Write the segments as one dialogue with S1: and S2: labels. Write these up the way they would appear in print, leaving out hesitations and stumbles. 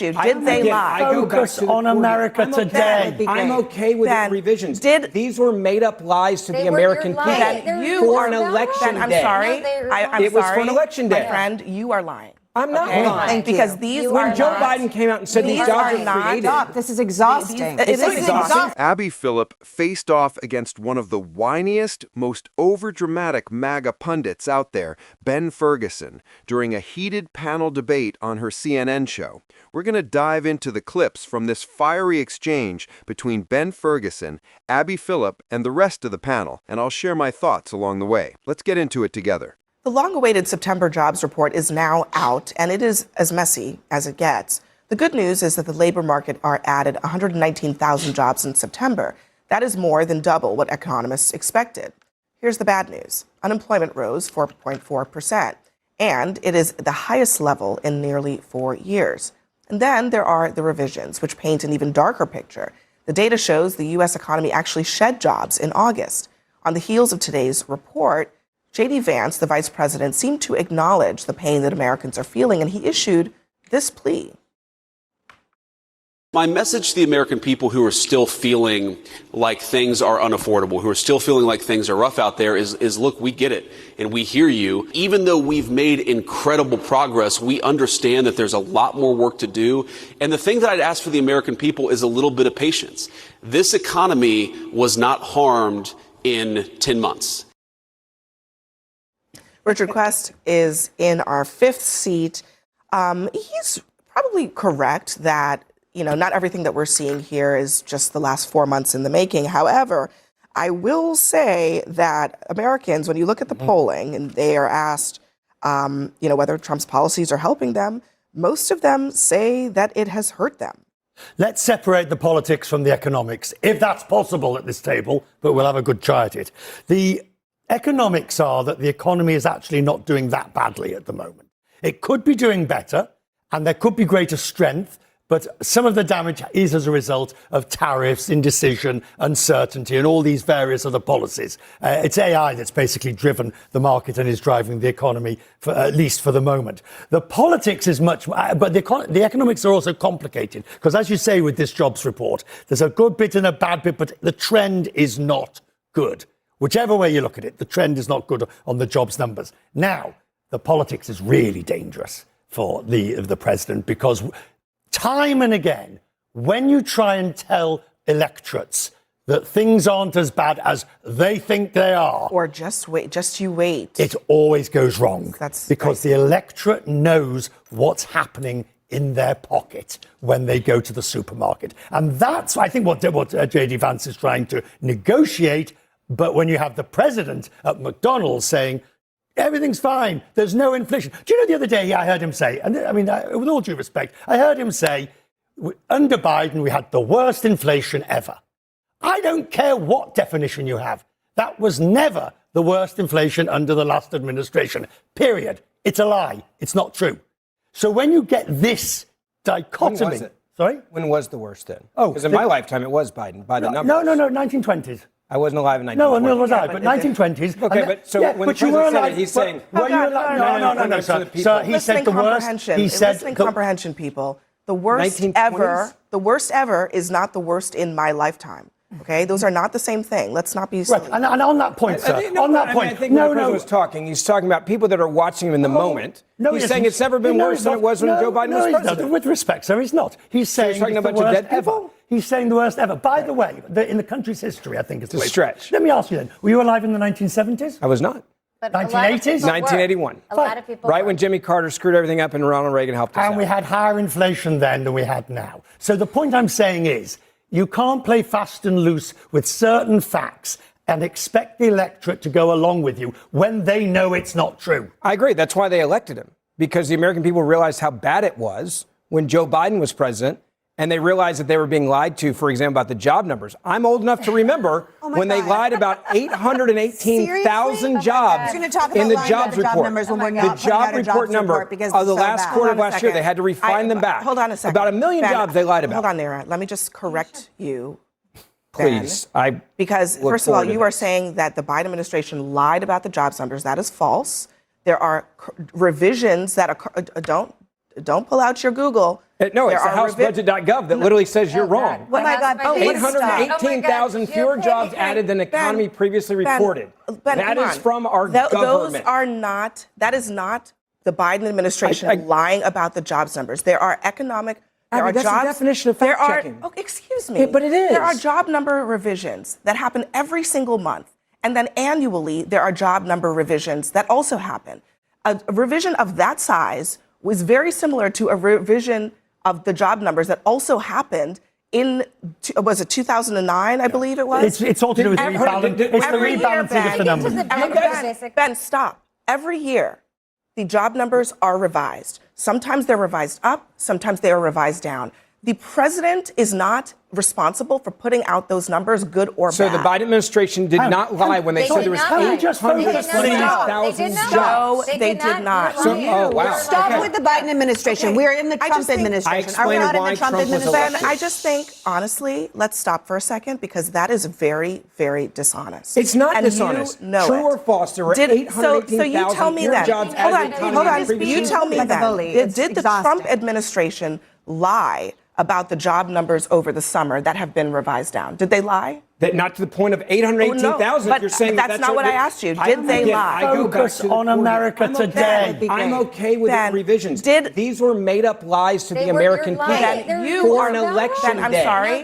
S1: you, did they lie?
S2: Focus on America today.
S3: I'm okay with the revisions. These were made-up lies to the American people for an election day.
S1: I'm sorry.
S3: It was for an election day.
S1: My friend, you are lying.
S3: I'm not lying.
S1: Because
S3: when Joe Biden came out and said these jobs are created.
S4: Stop. This is exhausting.
S1: It is exhausting.
S5: Abby Phillip faced off against one of the whiniest, most overdramatic MAGA pundits out there, Ben Ferguson, during a heated panel debate on her CNN show. We're going to dive into the clips from this fiery exchange between Ben Ferguson, Abby Phillip, and the rest of the panel, and I'll share my thoughts along the way. Let's get into it together.
S1: The long-awaited September jobs report is now out, and it is as messy as it gets. The good news is that the labor market added 119,000 jobs in September. That is more than double what economists expected. Here's the bad news. Unemployment rose 4.4%, and it is the highest level in nearly 4 years. And then there are the revisions, which paint an even darker picture. The data shows the U.S. economy actually shed jobs in August. On the heels of today's report, J.D. Vance, the vice president, seemed to acknowledge the pain that Americans are feeling, and he issued this plea.
S6: My message to the American people who are still feeling like things are unaffordable, who are still feeling like things are rough out there is look, we get it and we hear you. Even though we've made incredible progress, we understand that there's a lot more work to do. And the thing that I'd ask for the American people is a little bit of patience. This economy was not harmed in 10 months.
S1: Richard Quest is in our fifth seat. He's probably correct that, not everything that we're seeing here is just the last 4 months in the making. However, I will say that Americans, when you look at the polling and they are asked, whether Trump's policies are helping them, most of them say that it has hurt them.
S2: Let's separate the politics from the economics, if that's possible at this table, but we'll have a good try at it. The economics are that the economy is actually not doing that badly at the moment. It could be doing better, and there could be greater strength, but some of the damage is as a result of tariffs, indecision, uncertainty, and all these various other policies. It's AI that's basically driven the market and is driving the economy, at least for the moment. The politics is much, but the economics are also complicated, because as you say with this jobs report, there's a good bit and a bad bit, but the trend is not good. Whichever way you look at it, the trend is not good on the jobs numbers. Now, the politics is really dangerous for the president, because time and again, when you try and tell electorates that things aren't as bad as they think they are,
S1: or just you wait,
S2: it always goes wrong. Because the electorate knows what's happening in their pocket when they go to the supermarket. And that's, I think, what J.D. Vance is trying to negotiate. But when you have the president at McDonald's saying, everything's fine, there's no inflation. Do you know the other day I heard him say, and I mean, with all due respect, I heard him say, under Biden, we had the worst inflation ever. I don't care what definition you have. That was never the worst inflation under the last administration, period. It's a lie. It's not true. So when you get this dichotomy...
S3: When was it?
S2: Sorry?
S3: When was the worst then? Because in my lifetime, it was Biden, by the numbers.
S2: No, 1920s.
S3: I wasn't alive in 1920s.
S2: No, neither was I, but 1920s.
S3: Okay, but so when the president said it, he's saying...
S2: No, sir. He said the worst...
S1: Listening comprehension, people. The worst ever is not the worst in my lifetime. Okay, those are not the same thing. Let's not be silly.
S2: Right. And on that point, sir,
S3: I think when the president was talking, he's talking about people that are watching him in the moment. He's saying it's never been worse than it was when Joe Biden was president.
S2: With respect, sir, he's not. He's saying
S3: talking about the worst ever.
S2: He's saying the worst ever. By the way, in the country's history, I think it's
S3: a stretch.
S2: Let me ask you then, were you alive in the 1970s?
S3: I was not.
S2: 1980s?
S3: 1981.
S4: A lot of people
S3: right when Jimmy Carter screwed everything up and Ronald Reagan helped us out.
S2: And we had higher inflation then than we had now. So the point I'm saying is, you can't play fast and loose with certain facts and expect the electorate to go along with you when they know it's not true.
S3: I agree. That's why they elected him, because the American people realized how bad it was when Joe Biden was president, and they realized that they were being lied to, for example, about the job numbers. I'm old enough to remember when they lied about 818,000 jobs in the jobs report. The job report number of the last quarter of last year, they had to refine them back.
S1: Hold on a second.
S3: About 1 million jobs they lied about.
S1: Hold on there. Let me just correct you.
S3: Please.
S1: Because, first of all, you are saying that the Biden administration lied about the jobs numbers. That is false. There are revisions that don't pull out your Google.
S3: No,
S1: There
S3: it's the
S1: are
S3: housebudget.gov that literally says you're wrong.
S4: Oh my God. Oh,
S3: 818,000 fewer jobs added than economy previously reported. That is from our government.
S1: That is not the Biden administration lying about the jobs numbers. There are economic, there are
S3: that's
S1: jobs.
S3: the definition of fact checking.
S1: Oh, excuse me.
S3: But it is.
S1: There are job number revisions that happen every single month. And then annually, there are job number revisions that also happen. A revision of that size was very similar to a revision of the job numbers that also happened in, was it 2009, I believe it was?
S2: It's all to do with rebalancing of the numbers.
S1: Ben, stop. Every year, the job numbers are revised. Sometimes they're revised up, sometimes they are revised down. The president is not responsible for putting out those numbers, good or bad.
S3: So the Biden administration did not lie when they said there was 820,000 jobs.
S1: No, they did not.
S4: Stop with the Biden administration. We're in the Trump administration. Are we not in the Trump administration?
S1: Ben, I just think, honestly, let's stop for a second because that is very, very dishonest.
S3: It's not dishonest. True or false? There were 818,000 fewer jobs added.
S1: Hold on. You tell me then. Did the Trump administration lie about the job numbers over the summer that have been revised down? Did they lie?
S3: That not to the point of 818,000.
S1: But
S3: you're saying
S1: that's not what I asked you. Did they lie?
S2: Focus on America today.
S3: I'm okay with the revisions. These were made up lies to the American people for an election day.
S1: I'm sorry.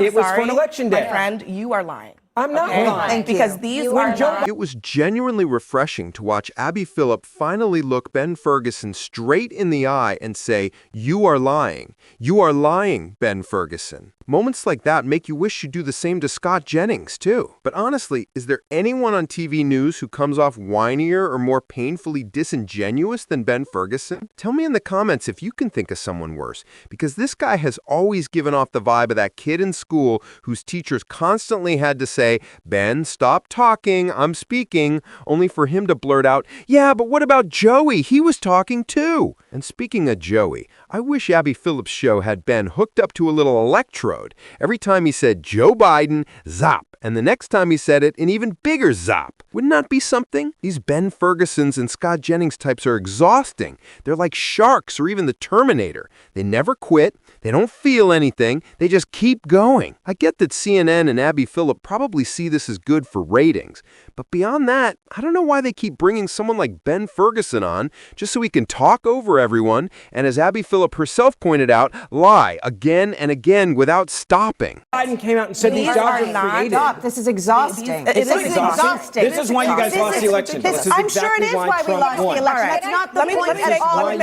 S3: It was for an election day.
S1: My friend, you are lying.
S3: I'm not lying.
S1: Because these are
S5: It was genuinely refreshing to watch Abby Phillip finally look Ben Ferguson straight in the eye and say, "You are lying. You are lying, Ben Ferguson." Moments like that make you wish you'd do the same to Scott Jennings, too. But honestly, is there anyone on TV news who comes off whinier or more painfully disingenuous than Ben Ferguson? Tell me in the comments if you can think of someone worse, because this guy has always given off the vibe of that kid in school whose teachers constantly had to say, "Ben, stop talking, I'm speaking," only for him to blurt out, "Yeah, but what about Joey? He was talking too." And speaking of Joey, I wish Abby Phillip's show had Ben hooked up to a little electrode. Every time he said Joe Biden, zap. And the next time he said it, an even bigger zap. Wouldn't that be something? These Ben Fergusons and Scott Jennings types are exhausting. They're like sharks or even the Terminator. They never quit. They don't feel anything. They just keep going. I get that CNN and Abby Phillip probably see this as good for ratings. But beyond that, I don't know why they keep bringing someone like Ben Ferguson on just so he can talk over everyone and, as Abby Phillip herself pointed out, lie again and again without stopping.
S3: Biden came out and said these jobs are created.
S4: This is exhausting.
S3: This is exhausting. This is why you guys lost the election.
S4: I'm sure it is why we lost the election. That's not the point at all.
S1: Let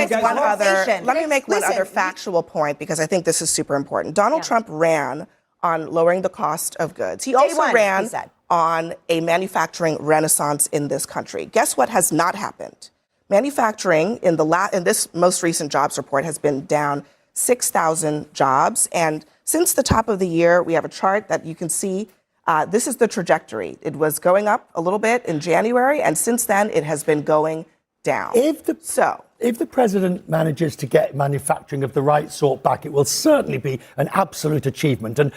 S1: me make one other factual point because I think this is super important. Donald Trump ran on lowering the cost of goods. He also ran on a manufacturing renaissance in this country. Guess what has not happened? Manufacturing in this most recent jobs report has been down 6,000 jobs. And since the top of the year, we have a chart that you can see. This is the trajectory. It was going up a little bit in January, and since then, it has been going down.
S2: If the president manages to get manufacturing of the right sort back, it will certainly be an absolute achievement. And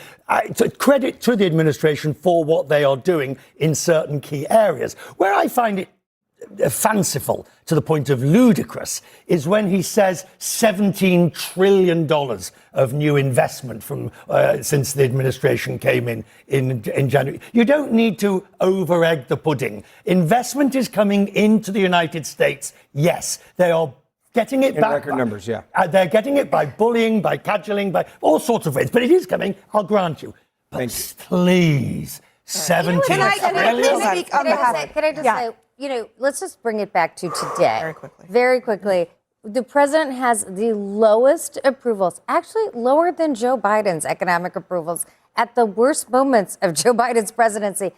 S2: credit to the administration for what they are doing in certain key areas. Where I find it fanciful to the point of ludicrous is when he says $17 trillion of new investment from since the administration came in January. You don't need to over-egg the pudding. Investment is coming into the United States. Yes, they are getting it back.
S3: Record numbers, yeah.
S2: They're getting it by bullying, by cajoling, by all sorts of ways. But it is coming, I'll grant you. But please, 17 trillion.
S7: Can I just say, let's just bring it back to today. Very quickly. The president has the lowest approvals, actually lower than Joe Biden's economic approvals at the worst moments of Joe Biden's presidency.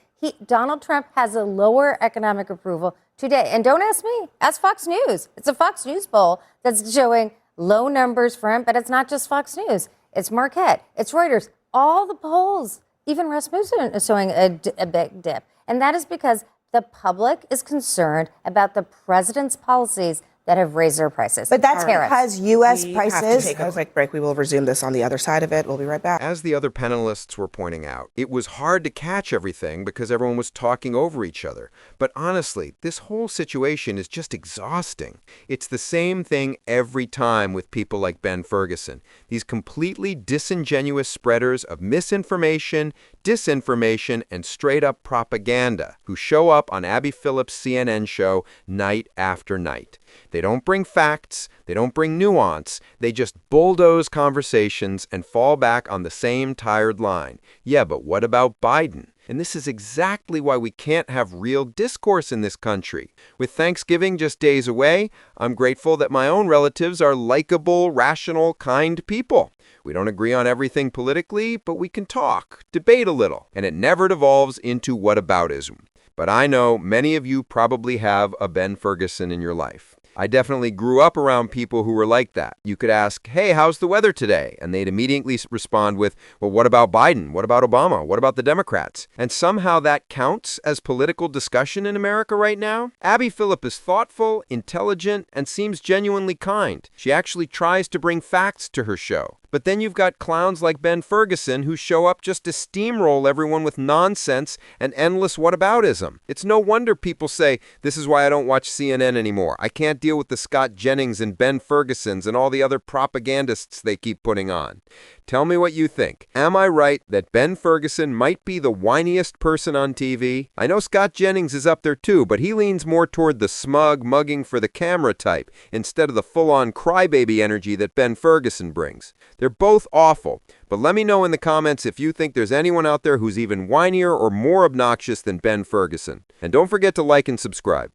S7: Donald Trump has a lower economic approval today. And don't ask me, ask Fox News. It's a Fox News poll that's showing low numbers for him, but it's not just Fox News. It's Marquette, it's Reuters, all the polls. Even Rasmussen is showing a big dip. And that is because the public is concerned about the president's policies that have raised their prices.
S4: But that's because U.S. prices...
S1: We have to take a quick break. We will resume this on the other side of it. We'll be right back.
S5: As the other panelists were pointing out, it was hard to catch everything because everyone was talking over each other. But honestly, this whole situation is just exhausting. It's the same thing every time with people like Ben Ferguson. These completely disingenuous spreaders of misinformation, disinformation, and straight-up propaganda who show up on Abby Phillips' CNN show night after night. They don't bring facts, they don't bring nuance, they just bulldoze conversations and fall back on the same tired line. Yeah, but what about Biden? And this is exactly why we can't have real discourse in this country. With Thanksgiving just days away, I'm grateful that my own relatives are likable, rational, kind people. We don't agree on everything politically, but we can talk, debate a little, and it never devolves into whataboutism. But I know many of you probably have a Ben Ferguson in your life. I definitely grew up around people who were like that. You could ask, hey, how's the weather today? And they'd immediately respond with, well, what about Biden? What about Obama? What about the Democrats? And somehow that counts as political discussion in America right now? Abby Phillip is thoughtful, intelligent, and seems genuinely kind. She actually tries to bring facts to her show. But then you've got clowns like Ben Ferguson who show up just to steamroll everyone with nonsense and endless whataboutism. It's no wonder people say, this is why I don't watch CNN anymore. I can't deal with the Scott Jennings and Ben Fergusons and all the other propagandists they keep putting on. Tell me what you think. Am I right that Ben Ferguson might be the whiniest person on TV? I know Scott Jennings is up there too, but he leans more toward the smug, mugging for the camera type instead of the full-on crybaby energy that Ben Ferguson brings. They're both awful, but let me know in the comments if you think there's anyone out there who's even whinier or more obnoxious than Ben Ferguson. And don't forget to like and subscribe.